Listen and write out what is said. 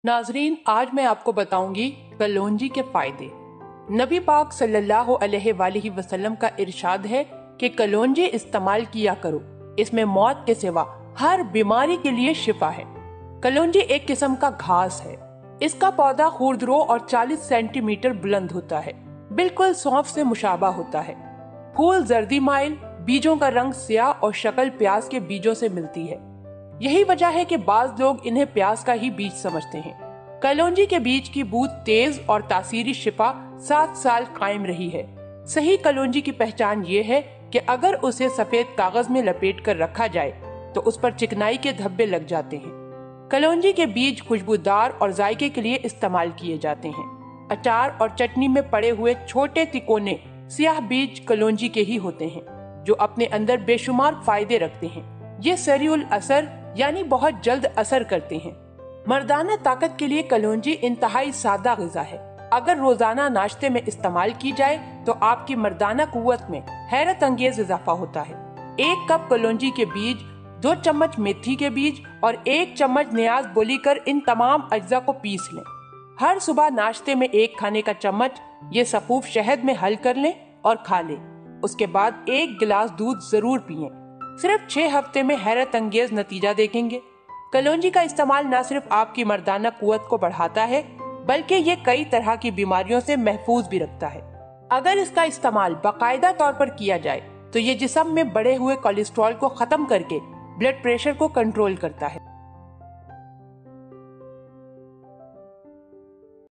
नाजरीन, आज मैं आपको बताऊंगी कलौंजी के फायदे। नबी पाक सल्लल्लाहु अलैहि वसल्लम का इरशाद है कि कलौंजी इस्तेमाल किया करो, इसमें मौत के सिवा हर बीमारी के लिए शिफा है। कलौंजी एक किस्म का घास है। इसका पौधा खुरदरो और 40 सेंटीमीटर बुलंद होता है, बिल्कुल सौंफ से मुशाबा होता है। फूल जर्दी माइल, बीजों का रंग स्याह और शक्ल प्याज के बीजों से मिलती है। यही वजह है कि बाज लोग इन्हें प्याज का ही बीज समझते हैं। कलौंजी के बीज की बूद तेज और तासीरी शिफा 7 साल कायम रही है। सही कलौंजी की पहचान ये है कि अगर उसे सफेद कागज में लपेट कर रखा जाए तो उस पर चिकनाई के धब्बे लग जाते हैं। कलौंजी के बीज खुशबूदार और जायके के लिए इस्तेमाल किए जाते हैं। अचार और चटनी में पड़े हुए छोटे तिकोने सियाह बीज कलौंजी के ही होते हैं, जो अपने अंदर बेशुमार फायदे रखते हैं। ये सरीउल असर यानी बहुत जल्द असर करते हैं। मर्दाना ताकत के लिए कलौंजी इंतहाई सादा ग़िज़ा है। अगर रोजाना नाश्ते में इस्तेमाल की जाए तो आपकी मर्दाना कुव्वत में हैरत अंगेज इजाफा होता है। 1 कप कलौंजी के बीज, 2 चम्मच मेथी के बीज और 1 चम्मच न्याज बोली कर इन तमाम अज्जा को पीस लें। हर सुबह नाश्ते में 1 खाने का चम्मच ये सफूफ शहद में हल कर लें और खा लें। उसके बाद 1 गिलास दूध जरूर पिएं। सिर्फ 6 हफ्ते में हैरत अंगेज नतीजा देखेंगे। कलौंजी का इस्तेमाल न सिर्फ आपकी मर्दाना कुव्वत को बढ़ाता है, बल्कि ये कई तरह की बीमारियों से महफूज भी रखता है। अगर इसका इस्तेमाल बाकायदा तौर पर किया जाए तो ये जिस्म में बढ़े हुए कोलेस्ट्रॉल को खत्म करके ब्लड प्रेशर को कंट्रोल करता है।